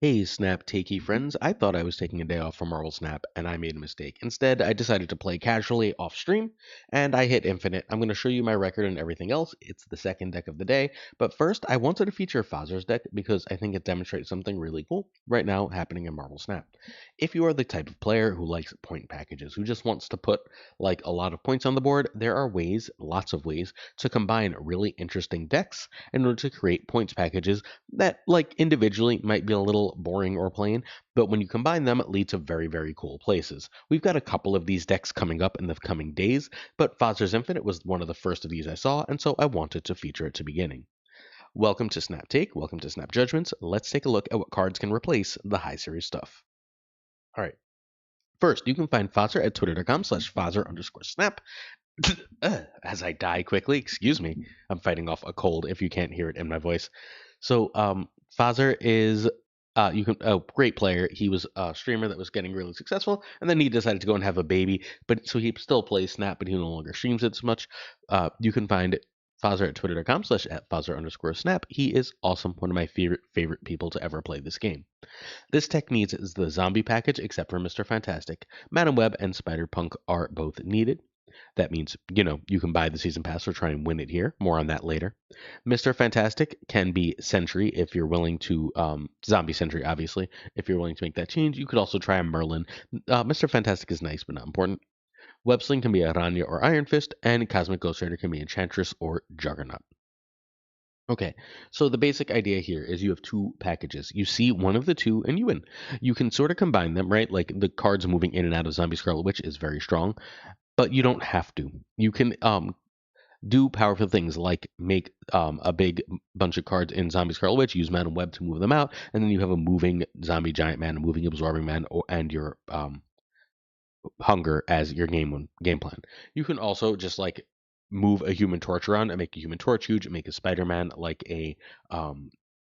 Hey, Snap Takey friends. I thought I was taking a day off from Marvel Snap, and I made a mistake. Instead, I decided to play casually off stream, and I hit Infinite. I'm going to show you my record and everything else. It's the second deck of the day, but first, I wanted to feature Fazer's deck because I think it demonstrates something really cool right now happening in Marvel Snap. If you are the type of player who likes point packages, who just wants to put like a lot of points on the board, there are ways, lots of ways, to combine really interesting decks in order to create points packages that, like, individually might be a little boring or plain, but when you combine them, it leads to very, very cool places. We've got a couple of these decks coming up in the coming days, but Fozer's Infinite was one of the first of these I saw, and so I wanted to feature it to beginning. Welcome to Snap Take, welcome to Snap Judgments. Let's take a look at what cards can replace the high series stuff. All right. First, you can find Fozer at twitter.com/Fozer_snap. As I die quickly, excuse me, I'm fighting off a cold if you can't hear it in my voice. So, Fazer is you can great player. He was a streamer that was getting really successful, and then he decided to go and have a baby. But so he still plays Snap, but he no longer streams it so much. You can find Fazer at twitter.com/@Fazer_snap. He is awesome, one of my favorite people to ever play this game. This tech needs the zombie package, except for Mr. Fantastic. Madam Web and Spider Punk are both needed. That means, you can buy the season pass or try and win it here. More on that later. Mr. Fantastic can be Sentry if you're willing to, Zombie Sentry, obviously. If you're willing to make that change, you could also try a Merlin. Mr. Fantastic is nice, but not important. Websling can be Aranya or Iron Fist, and Cosmic Ghost Rider can be Enchantress or Juggernaut. Okay, so the basic idea here is you have two packages. You see one of the two and you win. You can sort of combine them, right? Like the cards moving in and out of Zombie Scarlet Witch is very strong, but you don't have to. You can do powerful things like make a big bunch of cards in Zombie Scarlet Witch, use Madam Web to move them out, and then you have a moving Zombie Giant Man, a moving Absorbing Man, and your Hunger as your game plan. You can also just like move a Human Torch around and make a Human Torch huge, make a Spider Man like a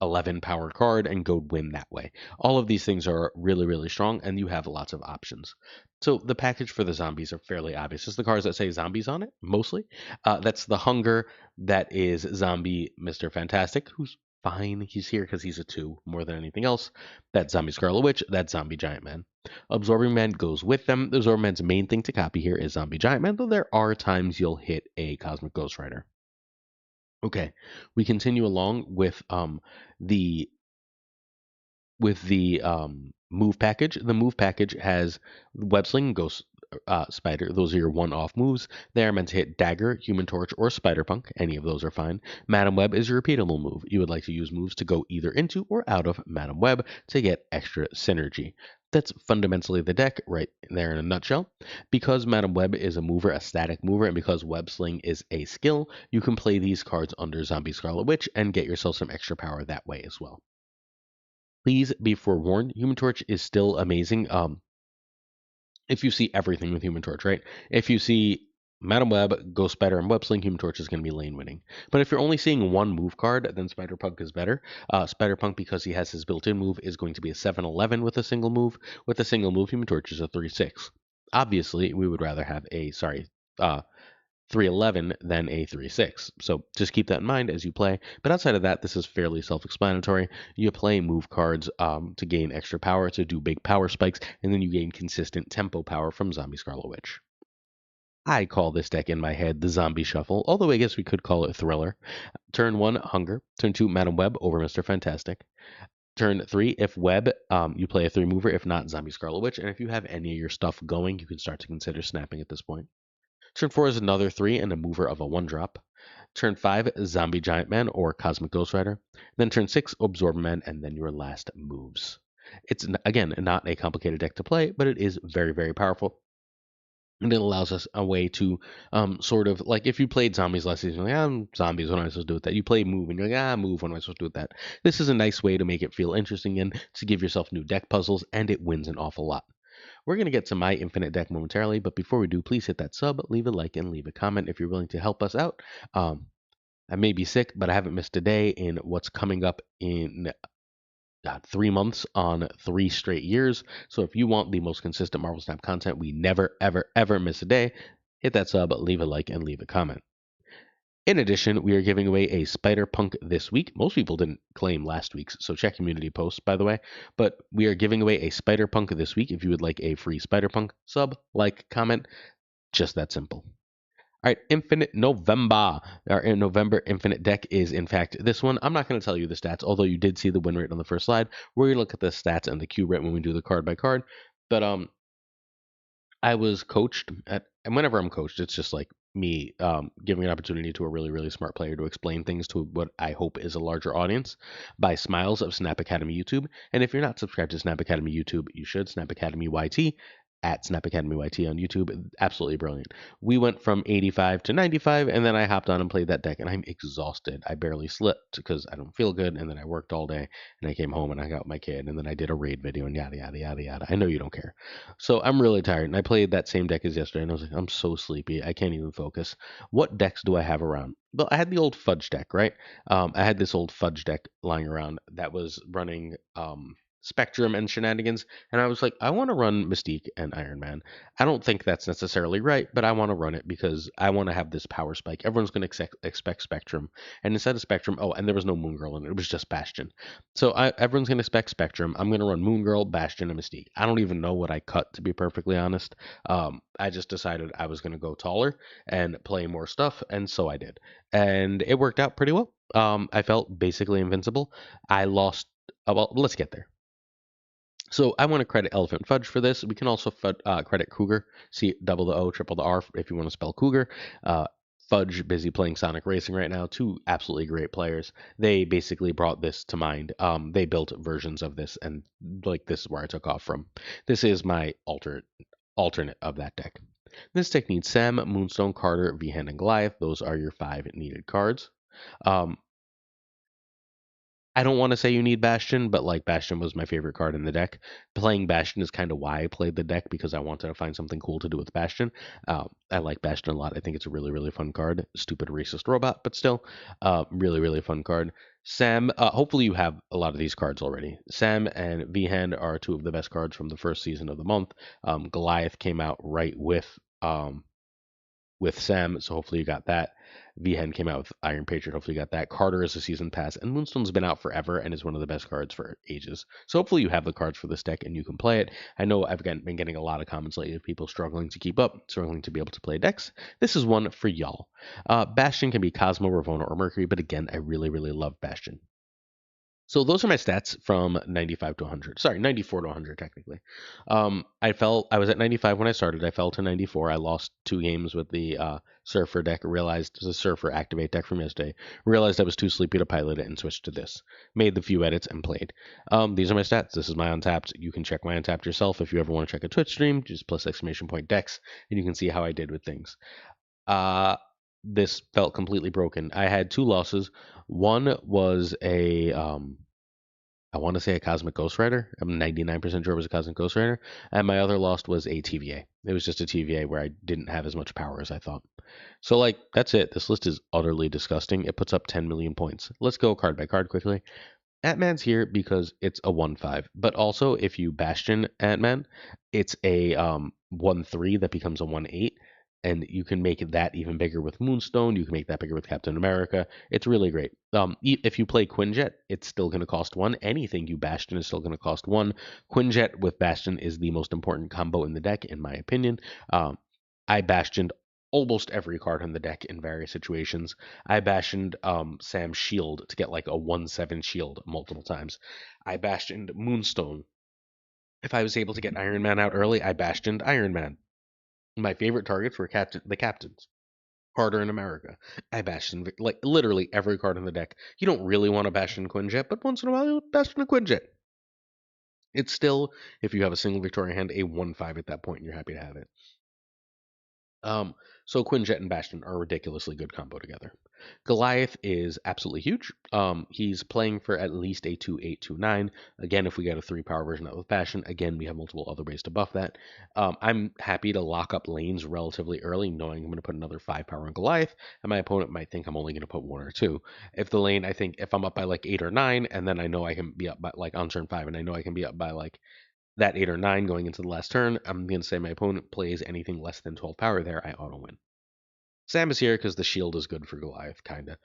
11 power card, and go win that way. All of these things are really, really strong, and you have lots of options. So the package for the zombies are fairly obvious. It's the cards that say zombies on it, mostly. That's the Hunger, that is Zombie Mr. Fantastic, who's fine. He's here because he's a 2 more than anything else. That's Zombie Scarlet Witch, that's Zombie Giant Man. Absorbing Man goes with them. The Absorbing Man's main thing to copy here is Zombie Giant Man, though there are times you'll hit a Cosmic Ghost Rider. Okay, we continue along the with the move package. The move package has Web Sling, Ghost Spider. Those are your one-off moves. They are meant to hit Dagger, Human Torch, or Spider Punk. Any of those are fine. Madam Web is your repeatable move. You would like to use moves to go either into or out of Madam Web to get extra synergy. That's fundamentally the deck right there in a nutshell. Because Madam Web is a mover, a static mover, and because Web Sling is a skill, you can play these cards under Zombie Scarlet Witch and get yourself some extra power that way as well. Please be forewarned, Human Torch is still amazing. If you see everything with Human Torch, right? If you see Madam Web, Ghost Spider, and Web Sling, Human Torch is going to be lane winning. But if you're only seeing one move card, then Spider Punk is better. Spider Punk, because he has his built-in move, is going to be a 7-11 with a single move. With a single move, Human Torch is a 3-6. Obviously, we would rather have a 311 than a 3-6. So just keep that in mind as you play. But outside of that, this is fairly self-explanatory. You play move cards to gain extra power, to do big power spikes, and then you gain consistent tempo power from Zombie Scarlet Witch. I call this deck in my head the Zombie Shuffle, although I guess we could call it Thriller. Turn 1, Hunger. Turn 2, Madam Web over Mr. Fantastic. Turn 3, if Web, you play a 3 mover. If not, Zombie Scarlet Witch. And if you have any of your stuff going, you can start to consider snapping at this point. Turn 4 is another 3 and a mover of a 1-drop. Turn 5, Zombie Giant Man or Cosmic Ghost Rider. Then turn 6, Absorb Man, and then your last moves. It's, again, not a complicated deck to play, but it is very, very powerful. And it allows us a way to sort of, like, if you played zombies last season, you're like, zombies, what am I supposed to do with that? You play move, and you're like, move, what am I supposed to do with that? This is a nice way to make it feel interesting and to give yourself new deck puzzles, and it wins an awful lot. We're going to get to my infinite deck momentarily, but before we do, please hit that sub, leave a like, and leave a comment if you're willing to help us out. I may be sick, but I haven't missed a day in what's coming up in 3 months on 3 straight years. So if you want the most consistent Marvel Snap content, we never, ever, ever miss a day, hit that sub, leave a like, and leave a comment. In addition, we are giving away a Spider Punk this week. Most people didn't claim last week's, so check community posts, by the way. But we are giving away a Spider Punk this week if you would like a free Spider Punk sub, like, comment. Just that simple. All right, Infinite November. Our November Infinite deck is, in fact, this one. I'm not going to tell you the stats, although you did see the win rate on the first slide. We're going to look at the stats and the Q rate when we do the card by card. But I was coached at, and whenever I'm coached, it's just like me giving an opportunity to a really, really smart player to explain things to what I hope is a larger audience by Smiles of Snap Academy YouTube. And if you're not subscribed to Snap Academy YouTube, you should. Snap Academy YT at Snap Academy YT on YouTube. Absolutely brilliant. We went from 85 to 95, and then I hopped on and played that deck, and I'm exhausted. I barely slept because I don't feel good, and then I worked all day, and I came home and I got my kid, and then I did a raid video, and yada, yada, yada, yada. I know you don't care. So I'm really tired, and I played that same deck as yesterday, and I was like, I'm so sleepy, I can't even focus. What decks do I have around? Well, I had the old Fudge deck, right? I had this old Fudge deck lying around that was running Spectrum and shenanigans, and I was like, I want to run Mystique and Iron Man. I don't think that's necessarily right, but I want to run it because I want to have this power spike. Everyone's going to expect Spectrum, and instead of Spectrum, oh, and there was no Moon Girl in it; it was just Bastion. So everyone's going to expect Spectrum. I'm going to run Moon Girl, Bastion, and Mystique. I don't even know what I cut, to be perfectly honest. I just decided I was going to go taller and play more stuff, and so I did. And it worked out pretty well. I felt basically invincible. I lost. Well, let's get there. So I want to credit Elephant Fudge for this. We can also credit Cougar. See, double the O, triple the R if you want to spell Cougar. Fudge busy playing Sonic Racing right now. Two absolutely great players. They basically brought this to mind. They built versions of this, and like this is where I took off from. This is my alternate of that deck. This deck needs Sam, Moonstone, Carter, V-Hand, and Goliath. Those are your 5 needed cards. Um, I don't want to say you need Bastion, but like Bastion was my favorite card in the deck. Playing Bastion is kind of why I played the deck because I wanted to find something cool to do with Bastion. I like Bastion a lot. I think it's a really, really fun card. Stupid racist robot, but still, really, really fun card. Sam, hopefully you have a lot of these cards already. Sam and V-Hand are two of the best cards from the first season of the month. Goliath came out right with Sam, so hopefully you got that. Hen came out with Iron Patriot, hopefully you got that. Carter is a season pass, and Moonstone's been out forever and is one of the best cards for ages. So hopefully you have the cards for this deck and you can play it. I know been getting a lot of comments lately of people struggling to keep up, struggling to be able to play decks. This is one for y'all. Bastion can be Cosmo, Ravonna, or Mercury, but again, I really, really love Bastion. So those are my stats from 95 to 100. Sorry, 94 to 100 technically. I was at 95 when I started. I fell to 94. I lost 2 games with the Surfer deck. Realized the Surfer Activate deck from yesterday. Realized I was too sleepy to pilot it and switched to this. Made the few edits and played. These are my stats. This is my Untapped. You can check my Untapped yourself if you ever want to check a Twitch stream. Just plus exclamation point decks, and you can see how I did with things. Uh, this felt completely broken. I had 2 losses. One was I want to say a Cosmic Ghost Rider. I'm 99% sure it was a Cosmic Ghost Rider. And my other lost was a TVA. It was just a TVA where I didn't have as much power as I thought. So, like, that's it. This list is utterly disgusting. It puts up 10 million points. Let's go card by card quickly. Ant-Man's here because it's a 1/5. But also, if you Bastion Ant-Man, it's a 1/3 that becomes a 1/8. And you can make that even bigger with Moonstone. You can make that bigger with Captain America. It's really great. If you play Quinjet, it's still going to cost 1. Anything you Bastion is still going to cost 1. Quinjet with Bastion is the most important combo in the deck, in my opinion. I Bastioned almost every card in the deck in various situations. I Bastioned Sam's shield to get like a 1/7 shield multiple times. I Bastioned Moonstone. If I was able to get Iron Man out early, I Bastioned Iron Man. My favorite targets were the captains. Carter in America. I Bastion like literally every card in the deck. You don't really want to Bastion Quinjet, but once in a while you'll Bastion a Quinjet. It's still, if you have a single Victoria hand, a 1/5 at that point, and you're happy to have it. Um, so Quinjet and Bastion are a ridiculously good combo together. Goliath is absolutely huge. He's playing for at least a 2/8/2/9. Again, if we get a 3 power version of with Bastion, again, we have multiple other ways to buff that. I'm happy to lock up lanes relatively early, knowing I'm going to put another 5 power on Goliath, and my opponent might think I'm only going to put 1 or 2. If the lane, I think if I'm up by like 8 or 9, and then I know I can be up by like on turn 5, and I know I can be up by like that 8 or 9 going into the last turn, I'm going to say my opponent plays anything less than 12 power there, I auto win. Sam is here because the shield is good for Goliath, kinda.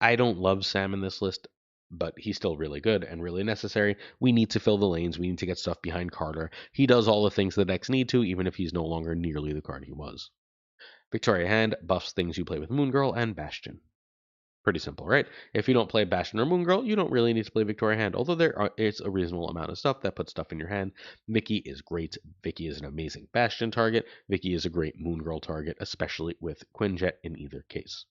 I don't love Sam in this list, but he's still really good and really necessary. We need to fill the lanes. We need to get stuff behind Carter. He does all the things the decks need to, even if he's no longer nearly the card he was. Victoria Hand buffs things you play with Moon Girl and Bastion. Pretty simple, right? If you don't play Bastion or Moon Girl, you don't really need to play Victoria Hand, although it's a reasonable amount of stuff that puts stuff in your hand. Vicky is great. Vicky is an amazing Bastion target. Vicky is a great Moon Girl target, especially with Quinjet in either case.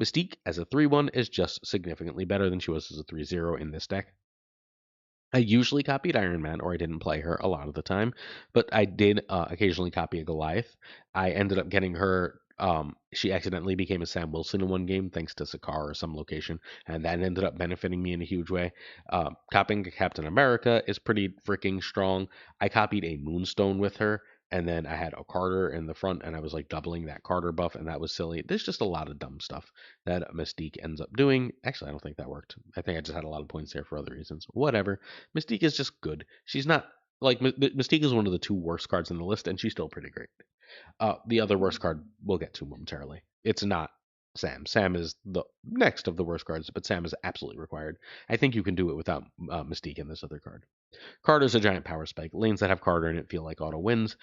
Mystique as a 3-1 is just significantly better than she was as a 3-0 in this deck. I usually copied Iron Man, or I didn't play her a lot of the time, but I did occasionally copy a Goliath. I ended up getting her. She accidentally became a Sam Wilson in one game, thanks to Sakar or some location, and that ended up benefiting me in a huge way. Copying a Captain America is pretty freaking strong. I copied a Moonstone with her, and then I had a Carter in the front, and I was like doubling that Carter buff, and that was silly. There's just a lot of dumb stuff that Mystique ends up doing. Actually, I don't think that worked. I think I just had a lot of points there for other reasons. Whatever. Mystique is just good. She's not like Mystique is one of the two worst cards in the list, and she's still pretty great. The other worst card we'll get to momentarily. It's not Sam. Sam is the next of the worst cards, but Sam is absolutely required. I think you can do it without Mystique in this other card. Carter's a giant power spike. Lanes that have Carter in it feel like auto wins.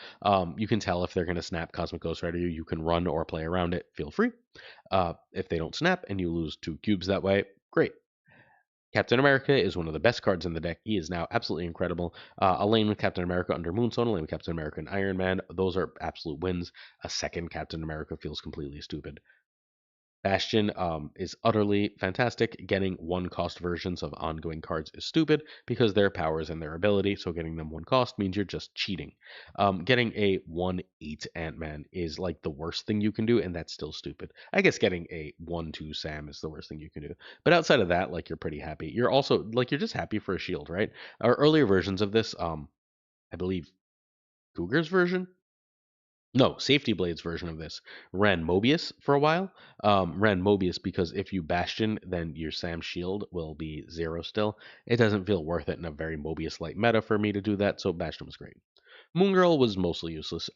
You can tell if they're going to snap Cosmic Ghost Rider. You can run or play around it. Feel free. If they don't snap and you lose 2 cubes that way, great. Captain America is one of the best cards in the deck. He is now absolutely incredible. A lane with Captain America under Moonstone, a lane with Captain America and Iron Man, those are absolute wins. A second Captain America feels completely stupid. Bastion is utterly fantastic. Getting one cost versions of ongoing cards is stupid because their powers and their ability, so getting them one cost means you're just cheating. Getting a 1/8 Ant Man is like the worst thing you can do, and that's still stupid. I guess getting a 1/2 Sam is the worst thing you can do. But outside of that, like you're pretty happy. You're also like you're just happy for a shield, right? Our earlier versions of this, I believe Cougar's version no, Safety Blade's version of this ran Mobius for a while. Ran Mobius because if you Bastion, then your Sam Shield will be 0 still. It doesn't feel worth it in a very Mobius-like meta for me to do that, so Bastion was great. Moon Girl was mostly useless.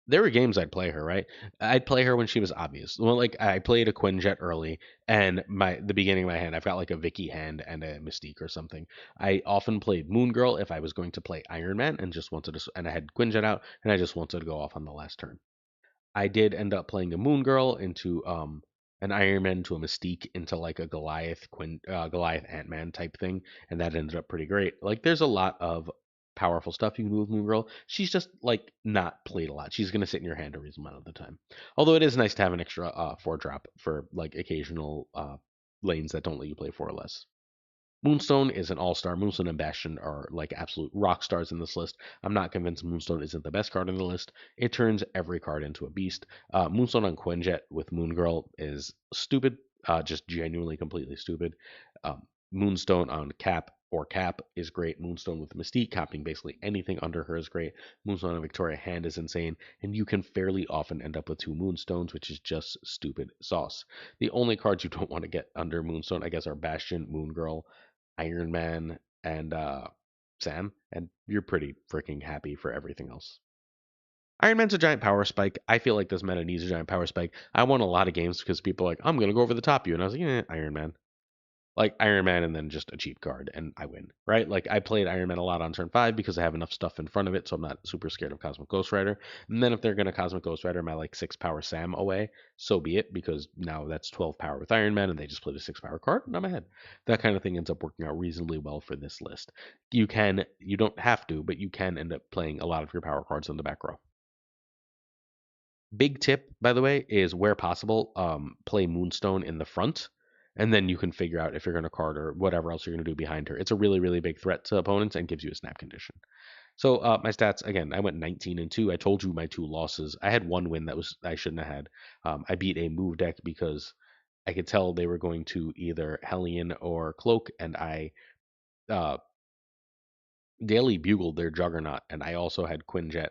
There were games I'd play her, right? I'd play her when she was obvious. Well, like I played a Quinjet early, and the beginning of my hand, I've got like a Vicky hand and a Mystique or something. I often played Moon Girl if I was going to play Iron Man and just wanted to, and I had Quinjet out, and I just wanted to go off on the last turn. I did end up playing a Moon Girl into an Iron Man to a Mystique into like a Goliath Ant Man type thing, and that ended up pretty great. Like there's a lot of powerful stuff you can do with Moon Girl. She's just like not played a lot. She's gonna sit in your hand a reasonable amount of the time. Although it is nice to have an extra 4 drop for like occasional lanes that don't let you play 4 or less. Moonstone is an all-star. Moonstone and Bastion are like absolute rock stars in this list. I'm not convinced Moonstone isn't the best card in the list. It turns every card into a beast. Moonstone on Quinjet with Moon Girl is stupid, just genuinely completely stupid. Moonstone on Cap is great. Moonstone with Mystique, capping basically anything under her is great. Moonstone on Victoria Hand is insane, and you can fairly often end up with 2 Moonstones, which is just stupid sauce. The only cards you don't want to get under Moonstone, I guess, are Bastion, Moon Girl, Iron Man, and Sam, and you're pretty freaking happy for everything else. Iron Man's a giant power spike. I feel like this meta needs a giant power spike. I won a lot of games because people are like, I'm gonna go over the top you, and I was like, Iron Man. Like Iron Man and then just a cheap card and I win, right? Like I played Iron Man a lot on turn 5 because I have enough stuff in front of it, so I'm not super scared of Cosmic Ghost Rider. And then if they're gonna Cosmic Ghost Rider my like 6 power Sam away, so be it, because now that's 12 power with Iron Man and they just played a 6 power card and I'm ahead. That kind of thing ends up working out reasonably well for this list. You don't have to, but you can end up playing a lot of your power cards in the back row. Big tip, by the way, is where possible, play Moonstone in the front, and then you can figure out if you're going to card or whatever else you're going to do behind her. It's a really, really big threat to opponents and gives you a snap condition. So my stats again, I went 19-2. I told you my 2 losses. I had one win that was I shouldn't have had. I beat a move deck because I could tell they were going to either Hellion or Cloak, and I uh, Daily bugled their Juggernaut, and I also had Quinjet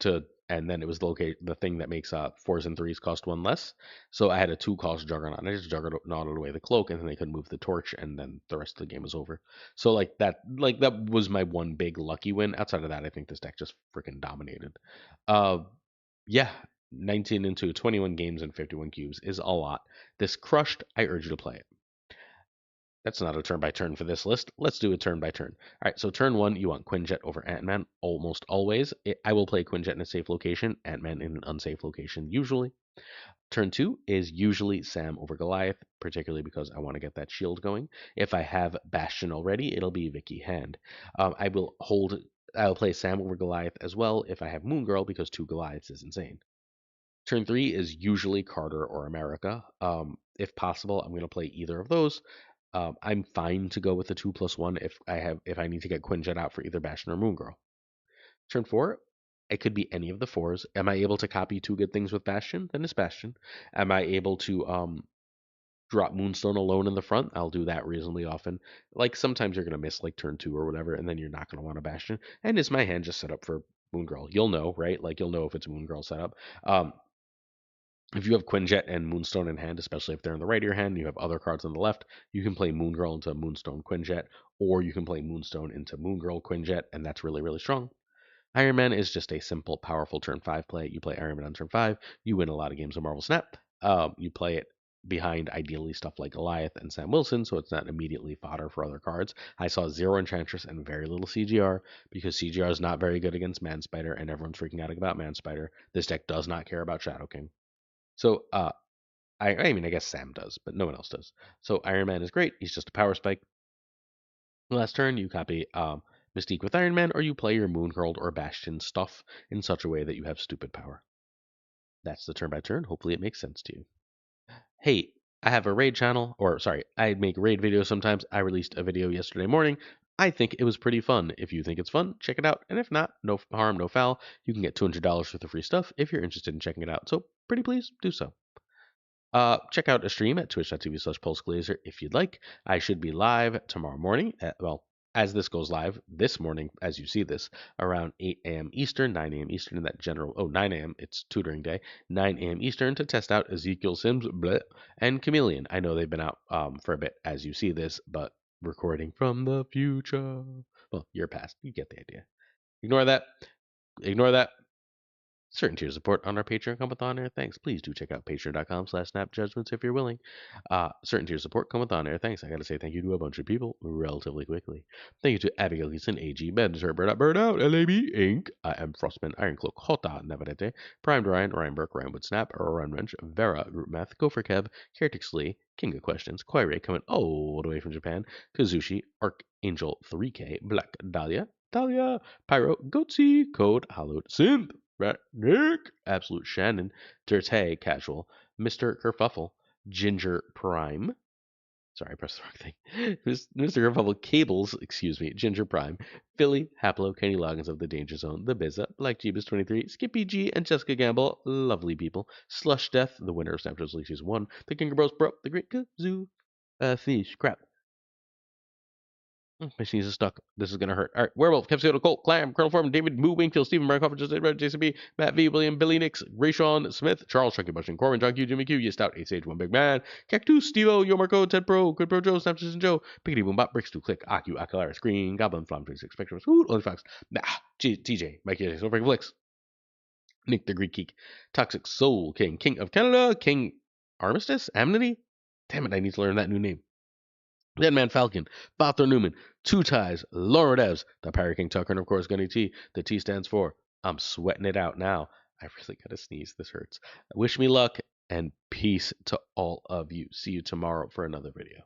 to and then it was the thing that makes 4s and 3s cost 1 less. So I had a 2 cost Juggernaut, and I just Juggernauted away the cloak, and then they could move the torch, and then the rest of the game was over. So that was my one big lucky win. Outside of that, I think this deck just freaking dominated. Uh, yeah, 19 into 21 games and 51 cubes is a lot. This crushed, I urge you to play it. That's not a turn by turn for this list. Let's do a turn by turn. All right, so turn one, you want Quinjet over Ant-Man almost always. I will play Quinjet in a safe location, Ant-Man in an unsafe location usually. Turn two is usually Sam over Goliath, particularly because I want to get that shield going. If I have Bastion already, it'll be Vicky Hand. I will hold. I'll play Sam over Goliath as well if I have Moon Girl because two Goliaths is insane. Turn three is usually Carter or America. If possible, I'm going to play either of those. I'm fine to go with the 2+1 if I need to get Quinjet out for either Bastion or Moon Girl. Turn four, it could be any of the fours. Am I able to copy two good things with Bastion? Then it's Bastion. Am I able to drop Moonstone alone in the front? I'll do that reasonably often. Like sometimes you're gonna miss like turn two or whatever, and then you're not gonna want a Bastion. And is my hand just set up for Moon Girl? You'll know, right? Like you'll know if it's Moon Girl setup. If you have Quinjet and Moonstone in hand, especially if they're in the right of your hand, and you have other cards on the left, you can play Moon Girl into Moonstone Quinjet, or you can play Moonstone into Moon Girl Quinjet, and that's really, really strong. Iron Man is just a simple, powerful turn five play. You play Iron Man on turn five, you win a lot of games of Marvel Snap. You play it behind ideally stuff like Goliath and Sam Wilson, so it's not immediately fodder for other cards. I saw zero Enchantress and very little CGR because CGR is not very good against Man Spider, and everyone's freaking out about Man Spider. This deck does not care about Shadow King. So I mean, I guess Sam does, but no one else does. So Iron Man is great. He's just a power spike. Last turn, you copy Mystique with Iron Man, or you play your Moon Herald or Bastion stuff in such a way that you have stupid power. That's the turn by turn. Hopefully, it makes sense to you. Hey, I have a raid channel, or sorry, I make raid videos sometimes. I released a video yesterday morning. I think it was pretty fun. If you think it's fun, check it out. And if not, no harm, no foul. You can get $200 worth of free stuff if you're interested in checking it out. So, pretty please do so. Check out a stream at twitch.tv/PulseGlazer if you'd like. I should be live tomorrow morning. As this goes live, this morning, as you see this, around 8 a.m. Eastern, 9 a.m. Eastern, in that general, 9 a.m., it's tutoring day, 9 a.m. Eastern to test out Ezekiel Sims and Chameleon. I know they've been out for a bit as you see this, but recording from the future. Well, you're past. You get the idea. Ignore that. Ignore that. Certain tier support on our Patreon come with on-air thanks. Please do check out patreon.com/snapjudgments if you're willing. Certain tier support come with on-air thanks. I gotta say thank you to a bunch of people relatively quickly. Thank you to Abigail Gleason, AG, Ben, Burnout, LAB, Inc. I am Frostman, Ironcloak, Hota, Navarrete, Primed Ryan Burke, Ryan Wood Snap, Run Wrench, Vera, Root Math, Gopher Kev, Kertix Lee, King of Questions, Quire coming all the way from Japan, Kazushi, Archangel 3K, Black Dahlia, Pyro, Goatsy, Code, Hallowed, Synth, Rat Nick, Absolute Shannon, Dirtay, Casual, Mr. Kerfuffle, Ginger Prime. Sorry, I pressed the wrong thing. Mr. Kerfuffle Cables, excuse me, Ginger Prime, Philly, Haplo, Kenny Loggins of the Danger Zone, The Bizza, Black Jeebus 23, Skippy G, and Jessica Gamble, lovely people. Slush Death, the winner of Snapchat League Season 1, The King of Bros, Bro, The Great Kazoo, Fish, Crap, my sneeze is stuck. This is gonna hurt. All right, Werewolf, Capsule, Colt, Clam, Colonel Foreman, David, Moo, Wingfield, Stephen, Brian Coffin, Justin, Red, Jason B, Matt V, William, Billy Nix, Rayshawn Smith, Charles, Chucky Bushing, Corbin, John Q, Jimmy Q, Yes Stout, Ace Age, One Big Man, Cactus, Steve-O, Yo Marco, Ted Pro, Good Pro Joe, Snapchat and Joe, Pickety Boom Bop, Bricks 2 Click, Aku, Akalaris, Green, Goblin, Flam 26, Spectrum, Hoot, Only Fox, TJ, Mikey, Snowbreak Flicks, Nick the Greek Geek, Toxic Soul King, King of Canada, King Armistice, Amnesty. Damn it, I need to learn that new name. Deadman Falcon, Bothor Newman, Two Ties, Laura Devs, the Pirate King Tucker, and of course Gunny T. The T stands for I'm sweating it out now. I really gotta sneeze. This hurts. Wish me luck and peace to all of you. See you tomorrow for another video.